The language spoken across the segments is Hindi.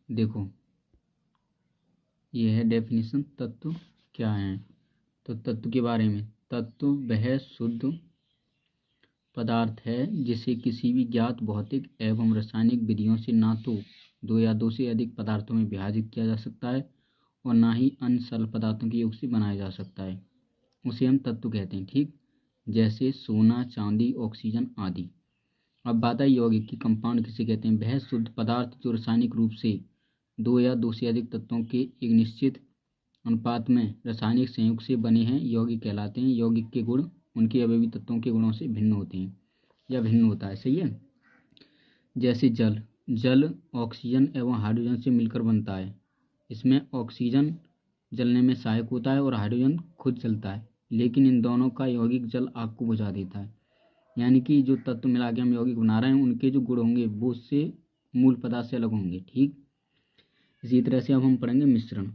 देखो ये है डेफिनेशन तत्व क्या है। तो तत्व के बारे में, तत्व वह शुद्ध पदार्थ है जिसे किसी भी ज्ञात भौतिक एवं रासायनिक विधियों से ना तो दो या दो से अधिक पदार्थों में विभाजित किया जा सकता है और ना ही अन्य सरल पदार्थों के योग से बनाया जा सकता है, उसे हम तत्व कहते हैं। ठीक, जैसे सोना, चांदी, ऑक्सीजन आदि। अब बात आई यौगिक की। कंपाउंड किसे कहते हैं? वह शुद्ध पदार्थ जो रासायनिक रूप से दो या दो से अधिक तत्वों के एक निश्चित अनुपात में रासायनिक संयोग से बने हैं, यौगिक कहलाते हैं। यौगिक के गुण उनके अवयवी तत्वों के गुणों से भिन्न होते हैं या भिन्न होता है। सही है। जैसे जल, जल ऑक्सीजन एवं हाइड्रोजन से मिलकर बनता है। इसमें ऑक्सीजन जलने में सहायक होता है और हाइड्रोजन खुद जलता है, लेकिन इन दोनों का यौगिक जल आग को बुझा देता है। यानी कि जो तत्व मिला के हम यौगिक बना रहे हैं उनके जो गुण होंगे वो उससे मूल पदार्थ से अलग होंगे। ठीक, इसी तरह से अब हम पढ़ेंगे मिश्रण।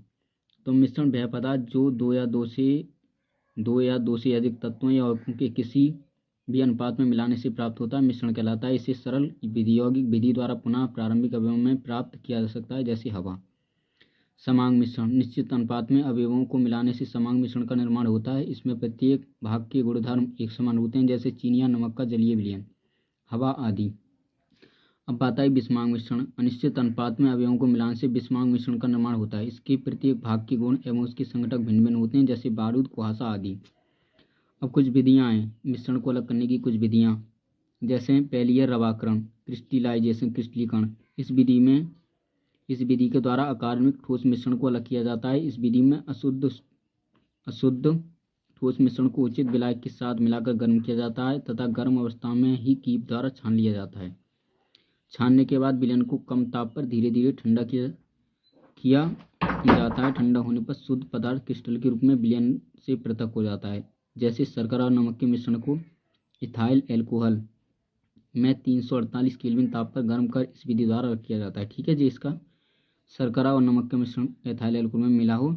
तो मिश्रण वह पदार्थ जो दो या दो से अधिक तत्वों या यौगिकों के किसी भी अनुपात में मिलाने से प्राप्त होता है, मिश्रण कहलाता है। इसे सरल विधि यौगिक विधि द्वारा पुनः प्रारंभिक अवयवों में प्राप्त किया जा सकता है, जैसे हवा। समांग मिश्रण, निश्चित अनुपात में अवयवों को मिलाने से समांग मिश्रण का निर्माण होता है। इसमें प्रत्येक भाग के गुणधर्म एक समान होते हैं, जैसे चीनी या नमक का जलीय विलयन, हवा आदि। अब बात आई विषमांग मिश्रण। अनिश्चित अनुपात में अवयवों को मिलाने से विषमांग मिश्रण का निर्माण होता है। इसके प्रत्येक भाग के गुण एवं उसके संघटक भिन्न भिन्न होते हैं, जैसे बारूद, कुहासा आदि। अब कुछ विधियाँ हैं मिश्रण को अलग करने की। कुछ विधियाँ जैसे पहली है रवाकरण, क्रिस्टलाइजेशन, क्रिस्टलीकरण। इस विधि के द्वारा अकार्बनिक ठोस मिश्रण को अलग किया जाता है। इस विधि में अशुद्ध ठोस मिश्रण को उचित विलायक के साथ मिलाकर गर्म किया जाता है तथा गर्म अवस्था में ही कीप द्वारा छान लिया जाता है। छानने के बाद विलयन को कम ताप पर धीरे धीरे ठंडा किया जाता है। ठंडा होने पर शुद्ध पदार्थ क्रिस्टल के रूप में विलयन से पृथक हो जाता है। जैसे शर्करा और नमक के मिश्रण को इथाइल एल्कोहल में 348 केल्विन ताप पर गर्म कर इस विधि द्वारा अलग किया जाता है। ठीक है जी। इसका शर्करा और नमक का मिश्रण एथाइल एल्कोहल में मिला हो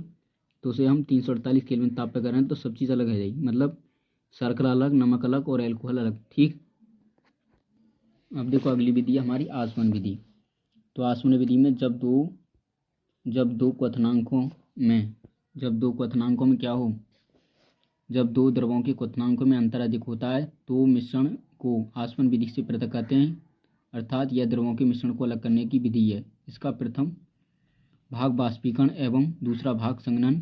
तो उसे हम 348 केल्विन ताप पर करें तो सब चीज़ अलग है जाएगी, मतलब शर्करा अलग, नमक अलग और एल्कोहल अलग। ठीक, अब देखो अगली विधि है हमारी आसवन विधि। तो आसवन विधि में जब दो क्वथनांकों में क्या हो, जब दो द्रवों के क्वथनांकों में अंतर अधिक होता है तो मिश्रण को आसवन विधि से पृथक करते हैं, अर्थात यह द्रवों के मिश्रण को अलग करने की विधि है। इसका प्रथम भाग बाष्पीकरण एवं दूसरा भाग संघनन,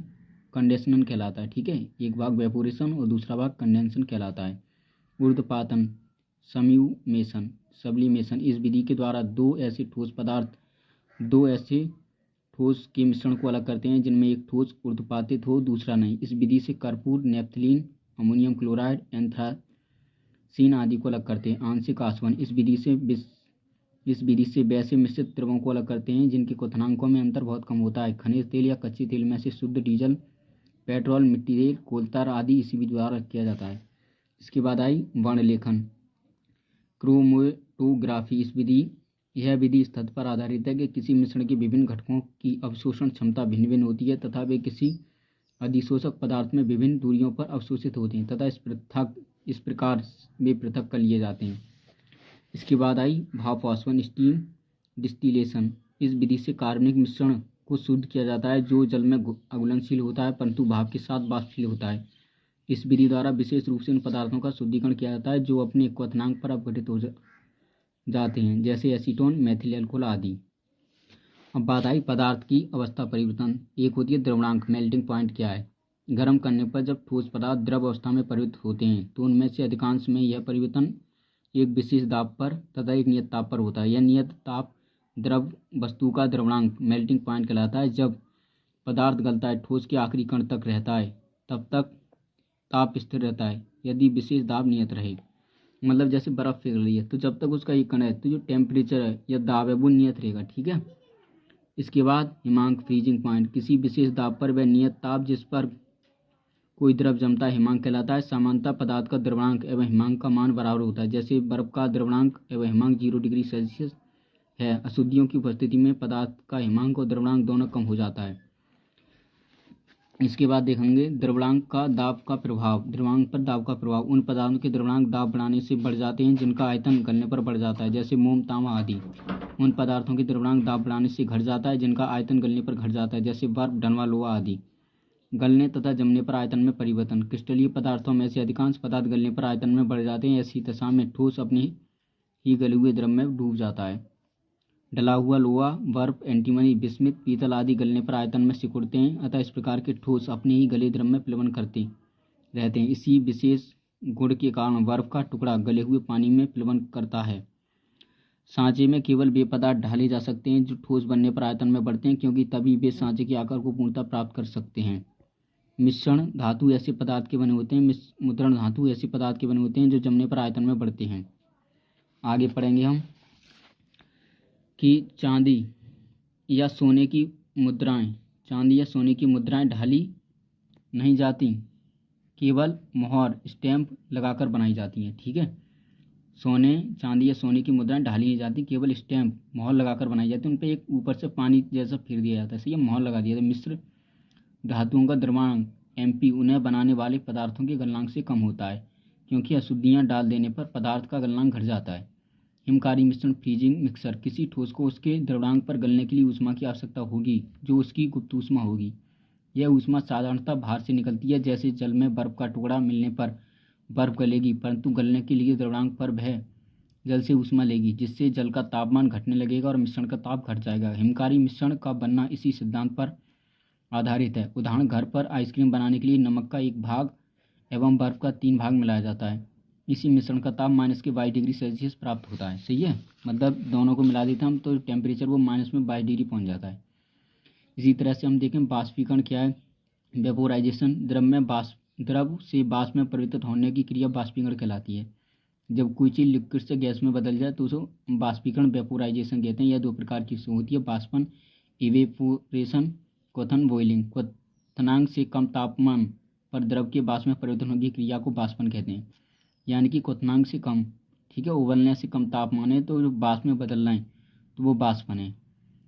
कंडेंसन कहलाता है। ठीक है, एक भाग वेपोरेशन और दूसरा भाग कंडेंसन कहलाता है। ऊर्ध्वपातन, सब्लिमेशन। इस विधि के द्वारा दो ऐसे ठोस के मिश्रण को अलग करते हैं जिनमें एक ठोस ऊर्ध्वपातित हो, दूसरा नहीं। इस विधि से कर्पूर, नेफ्थलीन, अमोनियम क्लोराइड, एंथ्रासीन आदि को अलग करते हैं। आंशिक आसवन। इस विधि से वैसे मिश्रित द्रवों को अलग करते हैं जिनके क्वथनांकों में अंतर बहुत कम होता है। खनिज तेल या कच्चे तेल में से शुद्ध डीजल, पेट्रोल, मिट्टी तेल, कोलतार आदि इसी विधि द्वारा किया जाता है। इसके बाद आई वर्णलेखन, क्रोमेटोग्राफी। यह विधि इस तथ्य पर आधारित है कि किसी मिश्रण के विभिन्न घटकों की अवशोषण क्षमता भिन्न भिन्न होती है तथा वे किसी अधिशोषक पदार्थ में विभिन्न दूरियों पर अवशोषित होते हैं तथा इस प्रकार वे पृथक कर लिए जाते हैं। इसके बाद आई भाप-वाष्पन, स्टीम डिस्टिलेशन। इस विधि से कार्बनिक मिश्रण को शुद्ध किया जाता है जो जल में अघुलनशील होता है परंतु भाप के साथ वाष्पशील होता है। इस विधि द्वारा विशेष रूप से उन पदार्थों का शुद्धिकरण किया जाता है जो अपने क्वथनांक पर अपघटित हो जाते हैं, जैसे एसीटोन, मेथिल एल्कोहल आदि। अब बात आई पदार्थ की अवस्था परिवर्तन। एक होती है द्रवणांक, मेल्टिंग पॉइंट क्या है। गर्म करने पर जब ठोस पदार्थ द्रव अवस्था में परिवर्तित होते हैं तो उनमें से अधिकांश में यह परिवर्तन एक विशेष दाब पर तथा एक नियत ताप पर होता है। यह नियत ताप द्रव वस्तु का द्रवणांक, मेल्टिंग पॉइंट कहलाता है। जब पदार्थ गलता है, ठोस के आखिरी कण तक रहता है, तब तक ताप स्थिर रहता है यदि विशेष दाब नियत रहे। मतलब जैसे बर्फ़ पिघल रही है तो जब तक उसका एक कण है तो जो टेम्परेचर है या दाब है वो नियत रहेगा। ठीक है। इसके बाद हिमांक, फ्रीजिंग पॉइंट। किसी विशेष दाब पर वह नियत ताप जिस पर कोई द्रव जमता है हिमांक कहलाता है। सामान्यतः पदार्थ का द्रवणांक एवं हिमांक का मान बराबर होता है। जैसे बर्फ का द्रवणांक एवं हिमांक 0 डिग्री सेल्सियस है। अशुद्धियों की उपस्थिति में पदार्थ का हिमांक और द्रवणांक दोनों कम हो जाता है। इसके बाद देखेंगे द्रवणांक का दाब का प्रभाव। द्रव्यांक पर दाब का प्रभाव। उन पदार्थों के द्रवणांक दाब बढ़ाने से बढ़ जाते हैं जिनका आयतन गलने पर बढ़ जाता है, जैसे मोम, तांबा आदि। उन पदार्थों के द्रवणांक दाब बढ़ाने से घट जाता है जिनका आयतन गलने पर घट जाता है, जैसे बर्फ, ढनवा, लोहा आदि। गलने तथा जमने पर आयतन में परिवर्तन। क्रिस्टलीय पदार्थों में से अधिकांश पदार्थ गलने पर आयतन में बढ़ जाते हैं। ऐसी दशा में ठोस अपने ही गले हुए द्रव में डूब जाता है। ढला हुआ लोहा, बर्फ, एंटीमनी, बिस्मित, पीतल आदि गलने पर आयतन में सिकुड़ते हैं। अतः इस प्रकार के ठोस अपने ही गले द्रव में प्लवन करते रहते हैं। इसी विशेष गुण के कारण बर्फ का टुकड़ा गले हुए पानी में प्लवन करता है। सांचे में केवल वे पदार्थ ढाले जा सकते हैं जो ठोस बनने पर आयतन में बढ़ते हैं, क्योंकि तभी वे सांचे के आकार को पूर्णतः प्राप्त कर सकते हैं। मिश्रण धातु ऐसे पदार्थ के बने होते हैं मुद्रण धातु ऐसे पदार्थ के बने होते हैं जो जमने पर आयतन में बढ़ते हैं। आगे पढ़ेंगे हम कि चांदी या सोने की मुद्राएं ढाली नहीं जाती, केवल मोहर स्टैंप लगाकर बनाई जाती हैं। ठीक है, चांदी या सोने की मुद्राएं ढाली नहीं जाती, केवल स्टैंप मोहर लगाकर बनाई जाती है। उन पर एक ऊपर से पानी जैसा फिर दिया जाता है, सही है, मोहर लगा दिया जाता है। मिश्र धातुओं का द्रव्यमान MP उन्हें बनाने वाले पदार्थों के गलनांक से कम होता है, क्योंकि अशुद्धियाँ डाल देने पर पदार्थ का गलनांक घट जाता है। हिमकारी मिश्रण फ्रीजिंग मिक्सर। किसी ठोस को उसके द्रव्यमांक पर गलने के लिए ऊष्मा की आवश्यकता होगी, जो उसकी गुप्त ऊष्मा होगी। यह ऊष्मा साधारणतः बाहर से निकलती है, जैसे जल में बर्फ का टुकड़ा मिलने पर बर्फ गलेगी, परंतु गलने के लिए द्रव्यमांक पर वह जल से ऊष्मा लेगी, जिससे जल का तापमान घटने लगेगा और मिश्रण का ताप घट जाएगा। हिमकारी मिश्रण का बनना इसी सिद्धांत पर आधारित है। उदाहरण, घर पर आइसक्रीम बनाने के लिए नमक का 1 भाग एवं बर्फ का 3 भाग मिलाया जाता है। इसी मिश्रण का ताप -22 डिग्री सेल्सियस प्राप्त होता है। सही है, मतलब दोनों को मिला देते हम तो टेम्परेचर वो -22 डिग्री पहुंच जाता है। इसी तरह से हम देखें वाष्पीकरण क्या है। वेपोराइजेशन। द्रव से वाष्प में परिवर्तित होने की क्रिया वाष्पीकरण कहलाती है। जब कोई चीज़ लिक्विड से गैस में बदल जाए तो उसे वाष्पीकरण वेपोराइजेशन कहते हैं। यह 2 प्रकार की होती है, वाष्पन इवेपोरेशन, क्वथन बॉइलिंग। क्वथनांक से कम तापमान पर द्रव के वाष्प में परिवर्तन होने की क्रिया को वाष्पन कहते हैं, यानी कि क्वथनांक से कम, ठीक है, उबलने से कम तापमान है तो जो वाष्प में बदलना है तो वो वाष्पन है।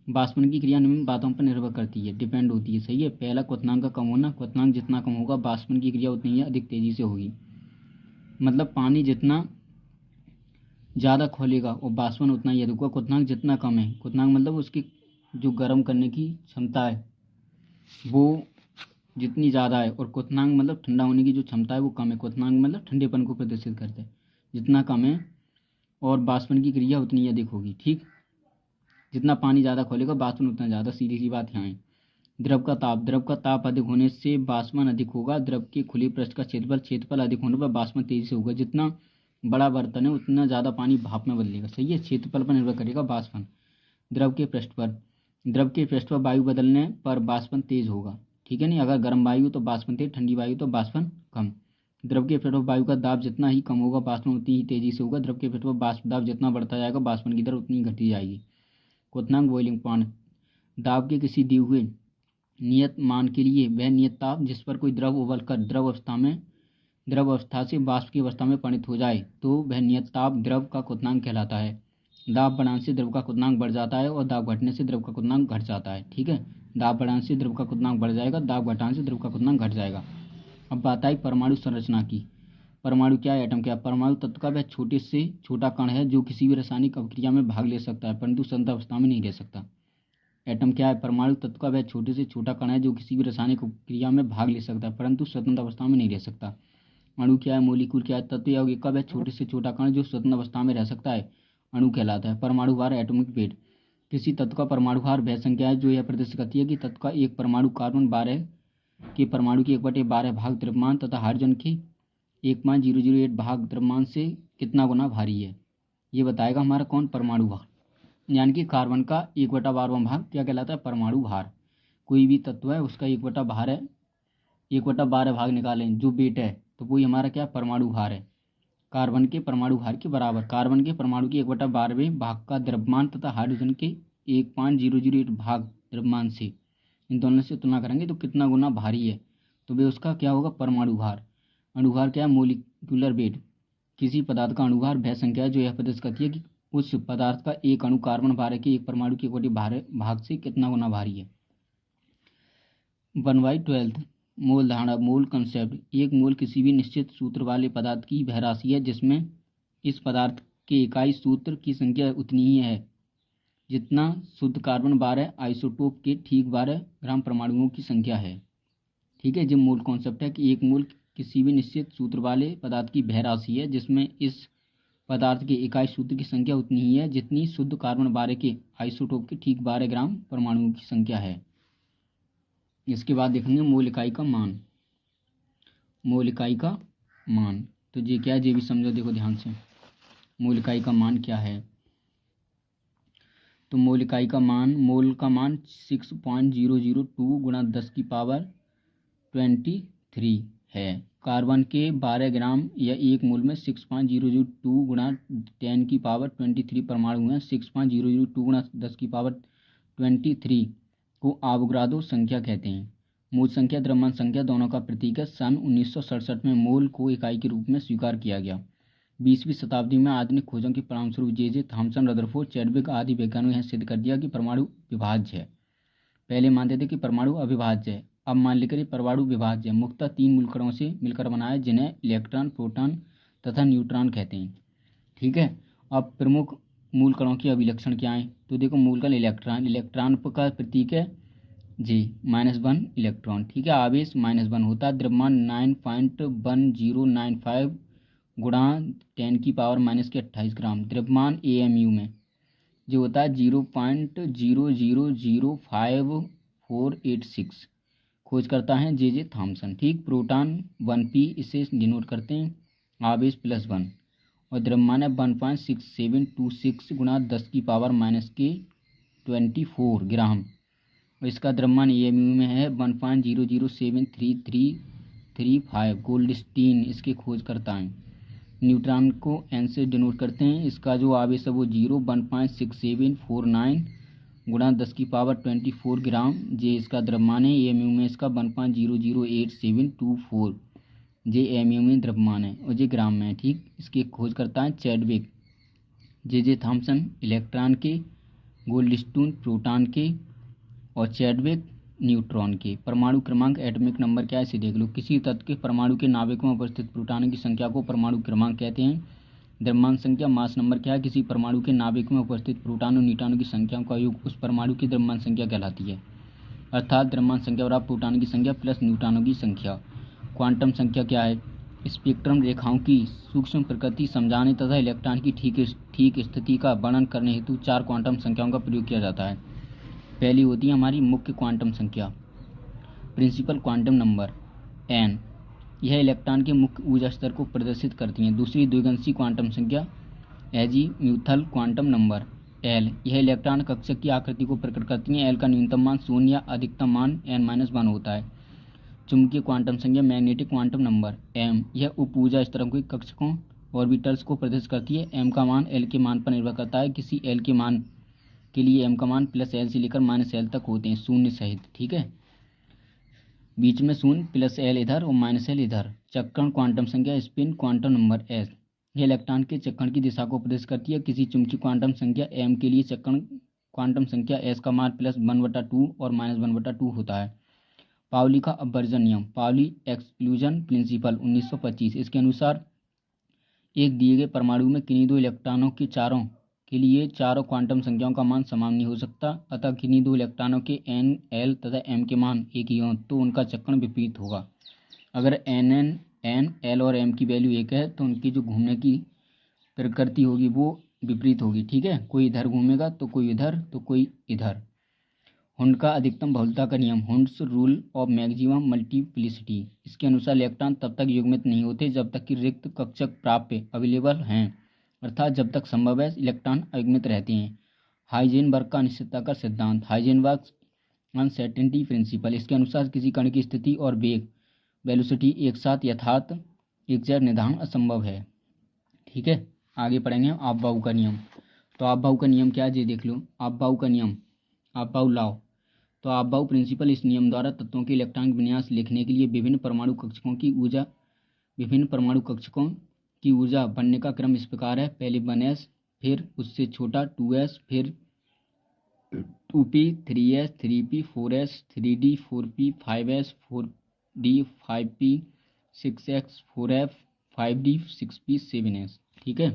वाष्पन की क्रिया निम्न बातों पर निर्भर करती है, डिपेंड होती है। सही है, पहला क्वथनांक का कम होना। क्वथनांक जितना कम होगा वाष्पन की क्रिया उतनी ही अधिक तेजी से होगी। मतलब पानी जितना ज़्यादा खोलेगा और वाष्पन उतना ही अधिक होगा। क्वथनांक जितना कम है, क्वथनांक मतलब उसकी जो गर्म करने की क्षमता है वो जितनी ज़्यादा है, और क्वथनांक मतलब ठंडा होने की जो क्षमता है वो कम है। क्वथनांक मतलब ठंडेपन को प्रदर्शित करता है, जितना कम है और वाष्पन की क्रिया उतनी ही अधिक होगी। ठीक, जितना पानी ज़्यादा खोलेगा वाष्पन उतना ज़्यादा, सीधी सी बात यहाँ है। द्रव का ताप अधिक होने से वाष्पन अधिक होगा। द्रव के खुले पृष्ठ का क्षेत्रफल अधिक होने पर वाष्पन तेजी से होगा। जितना बड़ा बर्तन है उतना ज़्यादा पानी भाप में बदलेगा। सही है, क्षेत्रफल पर निर्भर करेगा वाष्पन। द्रव के पृष्ठ पर वायु बदलने पर वाष्पन तेज होगा। ठीक है, नहीं, अगर गर्म वायु तो वाष्पन तेज, ठंडी वायु तो वाष्पन कम। द्रव के पृष्ठ पर वायु का दाब जितना ही कम होगा वाष्पन उतनी ही तेजी से होगा। द्रव के पृष्ठ पर वाष्प दाब जितना बढ़ता जाएगा वाष्पन की दर उतनी घटती जाएगी। क्वथनांक बॉइलिंग पॉइंट। दाब के किसी दिए हुए नियत मान के लिए वह नियत ताप जिस पर कोई द्रव उबलकर द्रव अवस्था से वाष्प की अवस्था में परिणत हो जाए तो वह नियत ताप द्रव का क्वथनांक कहलाता है। दाब बढ़ाने से द्रव का क्वथनांक बढ़ जाता है और दाब घटने से द्रव का क्वथनांक घट जाता है। ठीक है, दाब बढ़ाने से द्रव का क्वथनांक बढ़ जाएगा, दाब घटाने से द्रव का क्वथनांक घट जाएगा। अब बात आई परमाणु संरचना की। परमाणु क्या है, एटम क्या है। परमाणु तत्व का वह छोटे से छोटा कण है जो किसी भी रासायनिक अभिक्रिया में भाग ले सकता है परंतु स्वतंत्र अवस्था में नहीं रह सकता। एटम क्या है, परमाणु तत्व का वह छोटे से छोटा कण है जो किसी भी रासायनिक क्रिया में भाग ले सकता है परंतु स्वतंत्र अवस्था में नहीं रह सकता। अणु क्या है, मॉलिक्यूल क्या है, तत्व या यौगिक का वह छोटे से छोटा कण जो स्वतंत्र अवस्था में रह सकता है अणु कहलाता है। परमाणु भार, एटॉमिक वेट। किसी तत्व का परमाणु भार वह संख्या है जो यह प्रदर्शित करती है कि तत्व का एक परमाणु कार्बन 12 के परमाणु के 1/12 भाग द्रव्यमान तथा हाइड्रोजन के 1.008 भाग द्रव्यमान से कितना गुना भारी है। ये बताएगा हमारा कौन, परमाणु भार, यानी कि कार्बन का 1/12वां भाग क्या कहलाता है, परमाणु भार। कोई भी तत्व है उसका 1/12 भाग निकालें जो वेट है तो वही हमारा क्या, परमाणु भार है। कार्बन के परमाणु भार के बराबर। कार्बन के परमाणु के 1/12वें भाग का द्रव्यमान तथा हाइड्रोजन के 1.008 भाग द्रव्यमान से, इन दोनों से तुलना करेंगे तो कितना गुना भारी है तो वे उसका क्या होगा, परमाणु भार। अणुभार क्या है, मोलिकुलर वेट। किसी पदार्थ का अणुभार वह संख्या है जो यह प्रदर्शित करती है कि उस पदार्थ का एक अणु कार्बन 12 के एक परमाणु के 1/12 भाग से कितना गुना भारी है। 1/12 मोल धारणा, मोल कंसेप्ट। एक मोल किसी भी निश्चित सूत्र वाले पदार्थ की वह राशि है जिसमें इस पदार्थ के इकाई सूत्र की संख्या उतनी ही है जितना शुद्ध कार्बन 12 आइसोटोप के ठीक 12 ग्राम परमाणुओं की संख्या है। ठीक है, जो मोल कॉन्सेप्ट है कि एक मोल किसी भी निश्चित सूत्र वाले पदार्थ की वह राशि है जिसमें इस पदार्थ के इकाई सूत्र की संख्या उतनी ही है जितनी शुद्ध कार्बन 12 के आइसोटोप के ठीक 12 ग्राम परमाणुओं की संख्या है। इसके बाद देखेंगे मोल इकाई का मान। मोल इकाई का मान तो ये क्या है, ये भी समझो, देखो ध्यान से। मोल इकाई का मान क्या है, तो मोल इकाई का मान, मोल का मान 6.002 गुणा 10 की पावर 23 है। कार्बन के 12 ग्राम या एक मोल में 6.002 गुणा 10 की पावर 23 परमाणु हैं। 6.002 गुणा 10 की पावर 23 को अवोगाद्रो संख्या कहते हैं। मोल संख्या द्रव्यमान संख्या दोनों का प्रतीक है। सन 1967 में मोल को इकाई के रूप में स्वीकार किया गया। 20वीं शताब्दी में आधुनिक खोजों के परिणामस्वरूप जे थॉमसन, रदरफोर्ड, चैडविक आदि वैज्ञानिकों ने सिद्ध कर दिया कि परमाणु विभाज्य है। पहले मानते थे कि परमाणु अविभाज्य है, अब मान लेकर परमाणु विभाज्य है। मुख्यतः 3 मूल कणों से मिलकर बना है जिन्हें इलेक्ट्रॉन, प्रोटॉन तथा न्यूट्रॉन कहते हैं। ठीक है, अब प्रमुख मूल कणों के अभिलक्षण क्या है, तो देखो मूल कण इलेक्ट्रॉन, इलेक्ट्रॉन का प्रतीक है जी, -1 इलेक्ट्रॉन। ठीक है, आवेश -1 होता है। द्रव्यमान 9.1095 गुणा 10 की पावर -28 ग्राम। द्रव्यमान AMU में जो होता है 0.00058486। खोज करता है जे थॉमसन। ठीक, प्रोटॉन 1p इसे डिनोट करते हैं, आवेश +1, और द्रव्यमान है 1.6726 गुणा 10 की पावर -24 ग्राम। और इसका द्रव्यमान AMU में है 1.00733335। गोल्डस्टीन इसके खोज करता है। न्यूट्रॉन को N से डिनोट करते हैं, इसका जो आवेश है वो 1.6749 गुणा 10 की पावर 24 ग्राम। जे इसका द्रव्यमान है। AMU में इसका 1.008724 जे AMU में द्रव्यमान है और जे ग्राम में है। ठीक, इसकी खोज करता है चैडविक। जे थॉमसन इलेक्ट्रॉन के, गोल्डस्टीन प्रोटॉन के और चैडविक न्यूट्रॉन के। परमाणु क्रमांक, एटॉमिक नंबर क्या है इसे देख लो। किसी तत्व के परमाणु के नाभिक में उपस्थित प्रोटॉनों की संख्या को परमाणु क्रमांक कहते हैं। द्रव्यमान संख्या, मास नंबर क्या है, किसी परमाणु के नाभिक में उपस्थित प्रोटॉन और न्यूट्रॉनों की संख्या का योग उस परमाणु की द्रव्यमान संख्या कहलाती है। अर्थात द्रव्यमान संख्या बराबर प्रोटॉनों की संख्या प्लस न्यूट्रॉनों की संख्या। क्वांटम संख्या क्या है, स्पेक्ट्रम रेखाओं की सूक्ष्म प्रकृति समझाने तथा इलेक्ट्रॉन की ठीक स्थिति का वर्णन करने हेतु 4 क्वांटम संख्याओं का प्रयोग किया जाता है। पहली होती है हमारी मुख्य क्वांटम संख्या, प्रिंसिपल क्वांटम नंबर n, यह इलेक्ट्रॉन के मुख्य ऊर्जा स्तर को प्रदर्शित करती हैं। दूसरी द्विगंशीय क्वांटम संख्या एजीम्यूथल क्वांटम नंबर l, यह इलेक्ट्रॉन कक्षक की आकृति को प्रकट करती हैं। l का न्यूनतम मान 0 या अधिकतम मान n-1 होता है। चुंबकीय क्वांटम संख्या मैग्नेटिक क्वांटम नंबर m, यह उप ऊर्जा स्तरों के कक्षकों ऑर्बिटल्स को प्रदर्शित करती है। m का मान l के मान पर निर्भर करता है। किसी l के मान के लिए m का मान +L से लेकर -L तक होते हैं, शून्य सहित। ठीक है, बीच में शून्य, +L इधर और -L इधर। चक्रण क्वांटम संख्या स्पिन क्वांटम नंबर s, यह इलेक्ट्रॉन के चक्रण की दिशा को प्रदर्शित करती है। किसी चुंबकीय क्वांटम संख्या m के लिए चक्रण क्वांटम संख्या s का मान +1/2 और -1/2 होता है। पाउली का अपवर्जन नियम, पाउली एक्सक्लूजन प्रिंसिपल 1925, इसके अनुसार एक दिए गए परमाणु में किन्हीं 2 इलेक्ट्रॉनों के चारों के लिए चारों क्वांटम संख्याओं का मान समान नहीं हो सकता। अतः किन्हीं 2 इलेक्ट्रॉनों के n, l तथा m के मान एक ही हों तो उनका चक्रण विपरीत होगा। अगर n, l और m की वैल्यू एक है तो उनकी जो घूमने की प्रकृति होगी वो विपरीत होगी। ठीक है, कोई इधर घूमेगा तो कोई इधर तो कोई इधर। हुंड का अधिकतम बहुलता का नियम, Hund's rule of maximum multiplicity, इसके अनुसार इलेक्ट्रॉन तब तक युग्मित नहीं होते जब तक कि रिक्त कक्षक प्राप्य अवेलेबल हैं, अर्थात जब तक संभव है इलेक्ट्रॉन अयुग्मित रहते हैं। हाइजेनबर्ग का अनिश्चितता का सिद्धांत, हाइजेनबर्ग अनसर्टेनिटी प्रिंसिपल, इसके अनुसार किसी कण की स्थिति और वेग वेलोसिटी एक साथ यथार्थ एग्जैक्ट निर्धारण असंभव है। ठीक है, आगे पढ़ेंगे आपबाउ का नियम। तो आपबाउ का नियम क्या है ये देख लो। आपबाउ का नियम, आपबाउ लॉ, तो आपबाउ प्रिंसिपल, इस नियम द्वारा तत्वों के इलेक्ट्रॉनिक विन्यास लिखने के लिए विभिन्न परमाणु कक्षकों की ऊर्जा बनने का क्रम इस प्रकार है। पहले 1s, फिर उससे छोटा 2s, फिर 2p, 3s, 3p, 4s, 3d, 4p, 5s, D 5P 6X 4F 5D 6P 7S। ठीक है,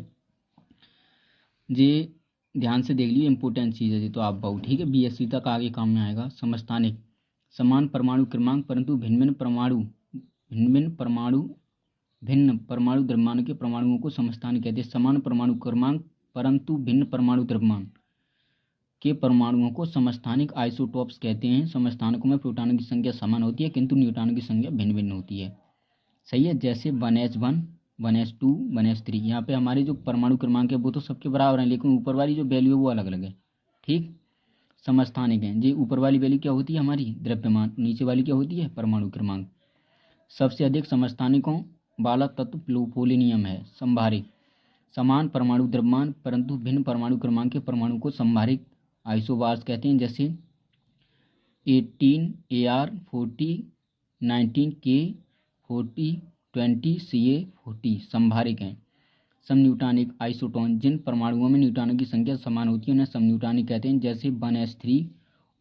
ये ध्यान से देख लियो, इंपॉर्टेंट चीज़ है ये तो आप बहुत। ठीक है, BSc तक आगे काम में आएगा। समस्थानिक, समान परमाणु क्रमांक परंतु भिन्न भिन्न परमाणु द्रव्यमान के परमाणुओं को समस्थानिक कहते हैं। समान परमाणु क्रमांक परंतु भिन्न परमाणु द्रव्यमान के परमाणुओं को समस्थानिक आइसोटोप्स कहते हैं। समस्थानिकों में प्रोटॉनों की संख्या समान होती है किंतु न्यूट्रॉनों की संख्या भिन्न भिन्न होती है। सही है, जैसे 1s1 1s2 1s3। यहाँ पे हमारे जो परमाणु क्रमांक है वो तो सबके बराबर हैं, लेकिन ऊपर वाली जो वैल्यू है वो अलग अलग है। ठीक, समस्थानिक है जी। ऊपर वाली वैल्यू क्या होती है हमारी द्रव्यमान, नीचे वाली क्या होती है परमाणु क्रमांक। सबसे अधिक समस्थानिकों वाला तत्व पोलोनियम है। संभारिक, समान परमाणु द्रव्यमान परंतु भिन्न परमाणु क्रमांक के परमाणु को संभारिक आइसोबार्स कहते हैं। जैसे 18 Ar 40 19 K 40 20 Ca 40 संभारिक हैं। समन्यूटॉनिक आइसोटोन, जिन परमाणुओं में न्यूट्रॉनों की संख्या समान होती है उन्हें समन्यूटॉनिक कहते हैं। जैसे 1s3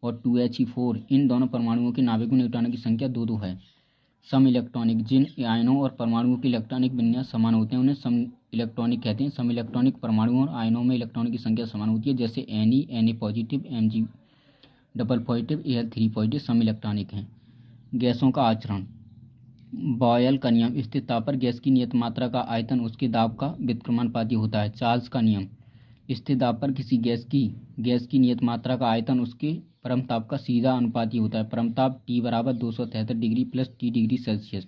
और 2he4, इन दोनों परमाणुओं के नाभिक में न्यूट्रॉनों की संख्या 2 है। सम इलेक्ट्रॉनिक, जिन आयनों और परमाणुओं के इलेक्ट्रॉनिक विन्यास समान होते हैं उन्हें सम इलेक्ट्रॉनिक कहते हैं। सम इलेक्ट्रॉनिक परमाणुओं और आयनों में इलेक्ट्रॉनों की संख्या समान होती है। जैसे Na positive, Mg double positive, Al3 positive सम इलेक्ट्रॉनिक हैं। गैसों का आचरण, बॉयल का नियम, स्थिर ताप पर गैस की नियत मात्रा का आयतन उसके दाब का व्युत्क्रमानुपाती होता है। चार्ल्स का नियम, स्थिर दाब पर किसी गैस की नियत मात्रा का आयतन उसके परम ताप का सीधा अनुपाती होता है। परम ताप T बराबर 273 degree plus T degree Celsius.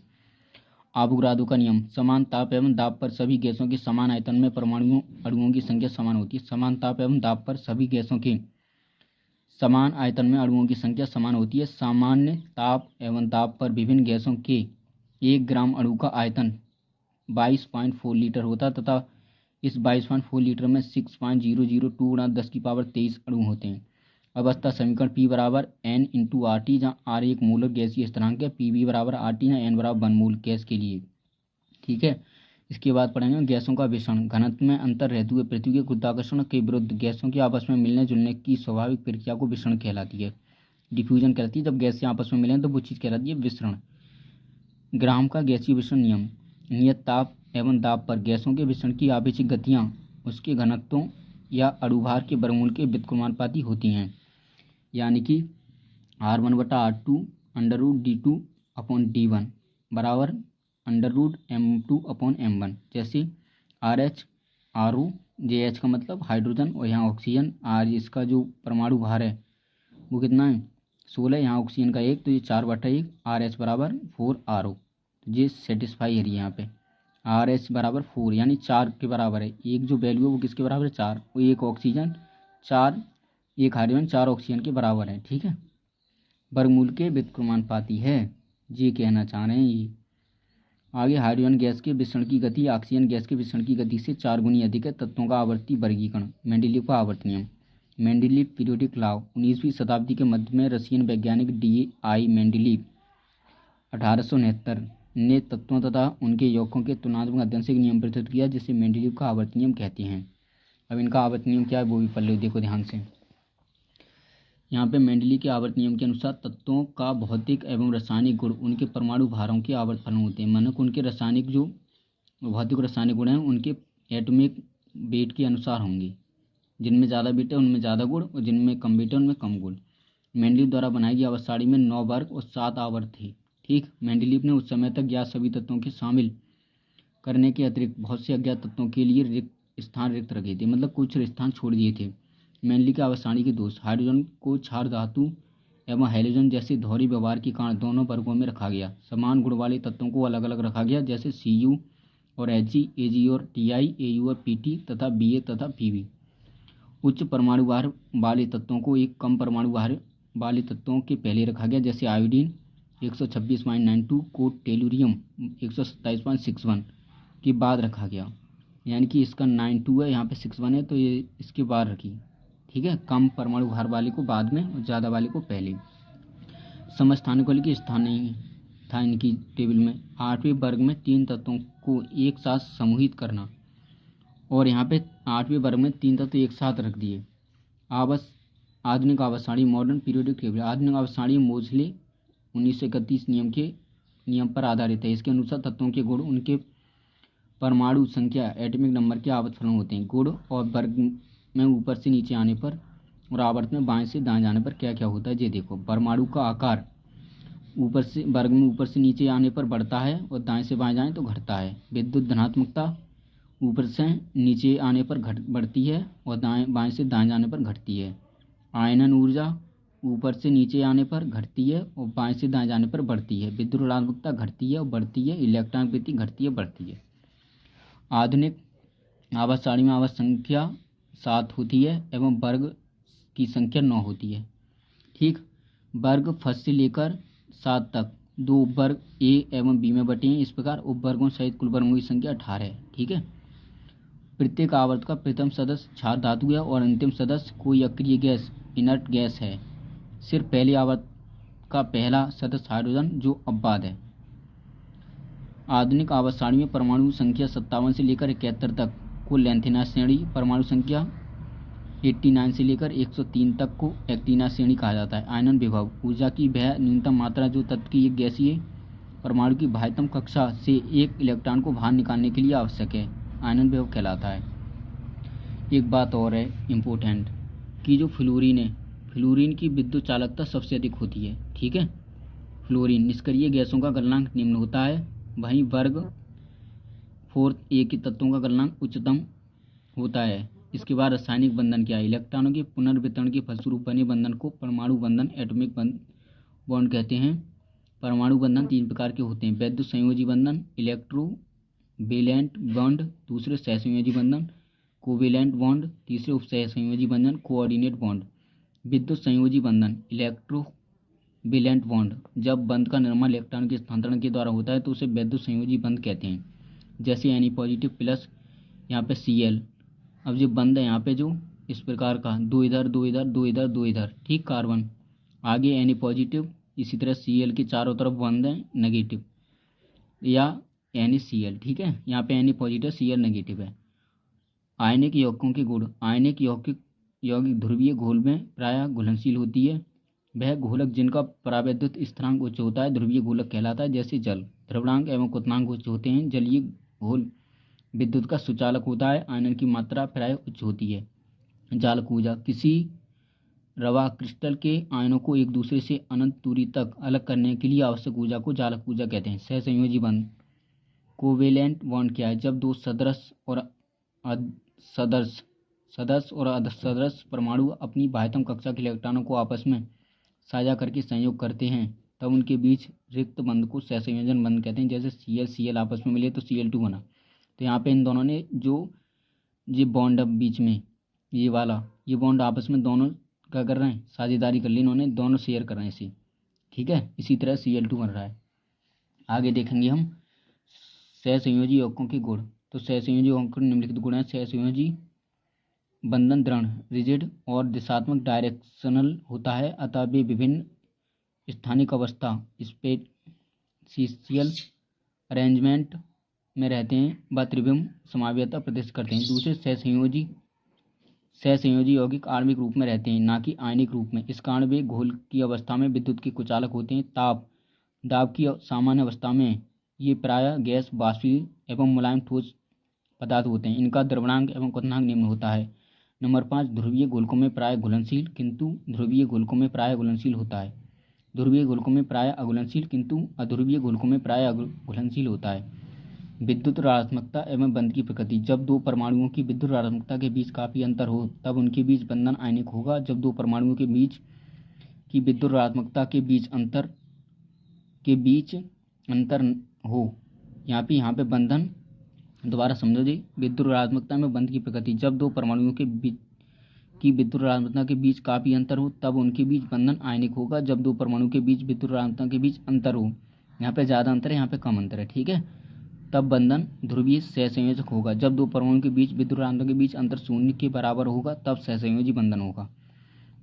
Avogadro का नियम, समान ताप एवं दाब पर सभी गैसों के समान आयतन में परमाणुओं अणुओं की संख्या समान होती है। समान ताप एवं दाब पर सभी गैसों के समान आयतन में अणुओं की संख्या समान होती है। सामान्य ताप एवं दाब पर विभिन्न गैसों के 1 ग्राम अणु का आयतन 22.4 लीटर होता है तथा इस 22.4 लीटर में 6.002 × 10⁻23 अणु होते हैं। अवस्था समीकरण P बराबर N × RT, जहाँ R एक मोलर गैसीय स्थिरांक है, PV बराबर RT, जहाँ N बराबर 1 मोल गैस के लिए। ठीक है, इसके बाद पढ़ेंगे गैसों का विषण। घनत्व में अंतर रहते हुए पृथ्वी के गुरुत्वाकर्षण के विरुद्ध गैसों के आपस में मिलने जुलने की स्वाभाविक प्रक्रिया को विषण कहलाती है। डिफ्यूजन कहलाती है, जब गैसें आपस में मिलें तो वो चीज़ कहलाती है विषण। ग्राम का गैसीय विषण नियम, नियत ताप एवं दाब पर गैसों के विषण की आपेक्षिक गतियाँ उसके घनत्वों या अणुभार के वर्गमूल के व्युत्क्रमानुपाती होती हैं। यानी कि R1/R2 √D2/D1 बराबर √M2/M1। जैसे RH RO JH का मतलब हाइड्रोजन और यहाँ ऑक्सीजन, R इसका जो परमाणु भार है वो कितना है 16, यहाँ ऑक्सीजन का 1, तो ये 4/1 RH बराबर 4 RO। ये सेटिस्फाई है यहाँ पे RH बराबर 4 यानी 4 के बराबर है। एक जो वैल्यू है वो किसके बराबर है 4, वो एक ऑक्सीजन 4 एक हाइड्रोजन 4 ऑक्सीजन के बराबर है। ठीक है, वर्गमूल के व्युत्क्रमानुपाती है, ये कहना चाह रहे हैं ये। आगे हाइड्रोजन गैस के विषण की गति ऑक्सीजन गैस के विषण की गति से 4 गुनी अधिक है। तत्वों का आवर्ती वर्गीकरण, मेंडेलीव का आवर्त नियम, मेंडेलीव पीरियोडिक लॉ। 19वीं शताब्दी के मध्य में रशियन वैज्ञानिक D.I. मेंडेलीव 1869 ने तत्वों तथा उनके यौगिकों के तुलनात्मक अध्ययन से एक नियम प्रस्तुत किया जिसे मेंडेलीव का आवर्त नियम कहते हैं। अब इनका आवर्त नियम क्या है वो भी पढ़ लो, देखो ध्यान से। यहाँ पे मेंडेलीव के आवर्त नियम के अनुसार तत्वों का भौतिक एवं रासायनिक गुण उनके परमाणु भारों के आवर्त फलन होते हैं। मानक उनके रासायनिक जो भौतिक रासायनिक गुण हैं उनके एटॉमिक वेट के अनुसार होंगे। जिनमें ज़्यादा वेट है उनमें ज़्यादा गुण और जिनमें कम वेट है उनमें कम गुण। मेंडेलीव द्वारा बनाई गई आवर्त सारणी में 9 वर्ग और 7 आवर्त थे। ठीक, मेंडेलीव ने उस समय तक ज्ञात सभी तत्वों के शामिल करने के अतिरिक्त बहुत से अज्ञात तत्वों के लिए स्थान रिक्त रखे थे, मतलब कुछ स्थान छोड़ दिए थे। मेंडेलीव की आवर्त सारणी के दोष, हाइड्रोजन को क्षार धातु एवं हैलोजन जैसे दोहरी व्यवहार के कारण दोनों वर्गों में रखा गया। समान गुण वाले तत्वों को अलग अलग रखा गया, जैसे Cu और Hg, Ag और Ti, Au और Pt तथा Ba तथा Pb। उच्च परमाणु भार वाले तत्वों को एक कम परमाणु भार वाले तत्वों के पहले रखा गया, जैसे आयोडीन 126.92 को टेलुरियम 127.61 के बाद रखा गया। यानी कि इसका 92 है, यहाँ पे 61 है, तो ये इसके बाद रखी। ठीक है, कम परमाणु भार वाले को बाद में और ज़्यादा वाले को पहले। समस्थानिकों के स्थान नहीं था इनकी टेबल में। 8वें वर्ग में 3 तत्वों को एक साथ समूहित करना, और यहाँ पे 8वें वर्ग में 3 तत्व एक साथ रख दिए। आधुनिक आवर्त सारणी, मॉडर्न पीरियोडिक टेबल। आधुनिक आवर्त सारणी मोजले 1931 नियम के नियम पर आधारित है। इसके अनुसार तत्वों के गुण उनके परमाणु संख्या एटॉमिक नंबर के आवर्तफलन होते हैं। गुण और वर्ग में ऊपर से नीचे आने पर और आवर्त में बाएं से दाएं जाने पर क्या क्या होता है ये देखो। परमाणु का आकार ऊपर से वर्ग में ऊपर से नीचे आने पर बढ़ता है और दाएं से बाएं जाए तो घटता है। विद्युत धनात्मकता ऊपर से नीचे आने पर बढ़ती है और बाएं से दाएं जाने पर घटती है। आयनन ऊर्जा ऊपर से नीचे आने पर घटती है और बाएं से दाएं जाने पर बढ़ती है। विद्युत ऋणात्मकता घटती है और बढ़ती है। इलेक्ट्रॉन गति घटती है बढ़ती है। आधुनिक आवर्त सारणी में आवर्त संख्या 7 होती है एवं वर्ग की संख्या 9 होती है। ठीक, वर्ग फर्स्ट से लेकर 7 तक 2 उपवर्ग ए एवं बी में बटे हैं। इस प्रकार उपवर्गों सहित कुल वर्गों की संख्या 18 है। ठीक है, प्रत्येक आवर्त का प्रथम सदस्य क्षार धातु है और अंतिम सदस्य कोई अक्रिय गैस इनर्ट गैस है। सिर्फ पहली आवर्त का पहला सदस्य हाइड्रोजन जो अपवाद है। आधुनिक आवर्त सारणी में परमाणु संख्या 57 से लेकर 71 तक को लेंथेना श्रेणी, परमाणु संख्या 89 से लेकर 103 तक को एक्टिना श्रेणी कहा जाता है। आयनन विभव ऊर्जा की वह न्यूनतम मात्रा जो तत्व की एक गैसीय परमाणु की बाह्यतम कक्षा से एक इलेक्ट्रॉन को बाहर निकालने के लिए आवश्यक है, आयनन विभव कहलाता है। एक बात और है इम्पोर्टेंट कि जो फ्लोरीन है, फ्लोरीन की विद्युत चालकता सबसे अधिक होती है। ठीक है, फ्लोरीन निष्क्रिय गैसों का गलनांक निम्न होता है, वहीं वर्ग 4 ए के तत्वों का गलनांक उच्चतम होता है। इसके बाद रासायनिक बंधन क्या है। इलेक्ट्रॉनों के पुनर्वितरण के फलस्वरूप बने बंधन को परमाणु बंधन एटॉमिक बॉन्ड कहते हैं। परमाणु बंधन 3 प्रकार के होते हैं। वैद्युत संयोजी बंधन इलेक्ट्रोवेलेंट बॉन्ड, दूसरे सहसंयोजी बंधन कोवेलेंट बॉन्ड, तीसरे उपसहसंयोजी बंधन कोऑर्डिनेट बॉन्ड। विद्युत संयोजी बंधन इलेक्ट्रोवेलेंट बॉन्ड जब बंध का निर्माण इलेक्ट्रॉन के स्थानांतरण के द्वारा होता है तो उसे वैद्युत संयोजी बंध कहते हैं। जैसे Na पॉजिटिव प्लस यहाँ पे Cl। अब जो बंध है यहाँ पे जो इस प्रकार का 2 इधर 2 इधर 2 इधर 2 इधर, ठीक, कार्बन आगे Na पॉजिटिव, इसी तरह Cl के चारों तरफ बंध है नेगेटिव या NaCl। ठीक है, यहाँ पे Na पॉजिटिव Cl नेगेटिव है। आयनिक यौगिकों के गुण। आयनिक यौगिक ध्रुवीय घोल में प्रायः घुलनशील होती है। वह घोलक जिनका परावैद्युत स्थिरांक उच्च होता है ध्रुवीय घोलक कहलाता है। जैसे जल, द्रवणांक एवं क्वथनांक उच्च होते हैं। जलीय घोल विद्युत का सुचालक होता है। आयनन की मात्रा प्रायः उच्च होती है। जालक ऊर्जा किसी रवा क्रिस्टल के आयनों को एक दूसरे से अनंत दूरी तक अलग करने के लिए आवश्यक ऊर्जा को जालक ऊर्जा कहते हैं। सहसंयोजी बंध। कोवेलेंट बॉन्ड क्या है। जब दो सदस्य और असदस्य परमाणु अपनी बाह्यतम कक्षा के इलेक्ट्रॉनों को आपस में साझा करके संयोग करते हैं तब उनके बीच रिक्त बंध को सहसंयोजन बंध कहते हैं। जैसे Cl आपस में मिले तो Cl2 बना। तो यहाँ पे इन दोनों ने जो ये बॉन्ड अब बीच में ये वाला ये बॉन्ड आपस में दोनों क्या कर रहे हैं, साझेदारी कर ली इन्होंने, दोनों शेयर कर रहे हैं इसे। ठीक है, इसी तरह Cl2 बन रहा है। आगे देखेंगे हम सहसंयोजी यौगिकों के गुण। तो सहसंयोजी यौगिकों के निम्नलिखित गुण हैं। सहसंयोजी बंधन दृढ़ रिजिड और दिशात्मक डायरेक्शनल होता है, अतः वे विभिन्न स्थानिक अवस्था स्पेसियल अरेंजमेंट में रहते हैं व त्रिविम समाव्यता प्रदर्शित करते हैं। दूसरे सहसंयोजी यौगिक आणविक रूप में रहते हैं, ना कि आयनिक रूप में। इस कारण वे घोल की अवस्था में विद्युत के कुचालक होते हैं। दाब की सामान्य अवस्था में ये प्रायः गैस, वाष्पीय एवं मुलायम ठोस पदार्थ होते हैं। इनका द्रवणांक एवं क्वथनांक निम्न होता है। नंबर 5, ध्रुवीय घोलकों में प्रायः घुलनशील किंतु ध्रुवीय घोलकों में प्रायः घुलनशील होता है। ध्रुवीय घोलकों में प्रायः अघुलनशील किंतु अध्रुवीय घोलकों में प्रायः घुलनशील होता है। विद्युत ऋणात्मकता एवं बंध की प्रकृति। जब दो परमाणुओं की विद्युत ऋणात्मकता के बीच काफी अंतर हो तब उनके बीच बंधन आयनिक होगा। जब दो परमाणुओं के बीच की विद्युत ऋणात्मकता के बीच अंतर हो, यहाँ पे बंधन, दोबारा समझो जी, विद्युत ऋणात्मकता में बंध की प्रकृति। जब दो परमाणुओं के बीच की विद्युत ऋणात्मकता के बीच काफी अंतर हो तब उनके बीच बंधन आयनिक होगा। जब दो परमाणुओं के बीच विद्युत ऋणात्मकता के बीच अंतर हो, यहाँ पे ज़्यादा अंतर है, यहाँ पे कम अंतर है, ठीक है, तब बंधन ध्रुवीय सहसंयोजक होगा। जब दो परमाणुओं के बीच विद्युत ऋणात्मकता के बीच अंतर शून्य के बराबर होगा तब सहसंयोजी बंधन होगा।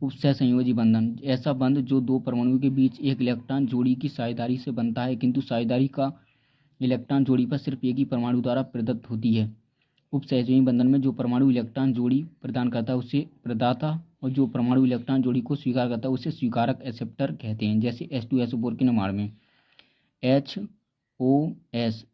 उपसहसंयोजी बंधन ऐसा बंध जो दो परमाणुओं के बीच एक इलेक्ट्रॉन जोड़ी की साझेदारी से बनता है किंतु साझेदारी का इलेक्ट्रॉन जोड़ी पर सिर्फ एक ही परमाणु द्वारा प्रदत्त होती है। उपसहसंयोजी बंधन में जो परमाणु इलेक्ट्रॉन जोड़ी प्रदान करता है उसे प्रदाता और जो परमाणु इलेक्ट्रॉन जोड़ी को स्वीकार करता है उसे स्वीकारक एक्सेप्टर कहते हैं। जैसे H2SO4 के निर्माण में HOS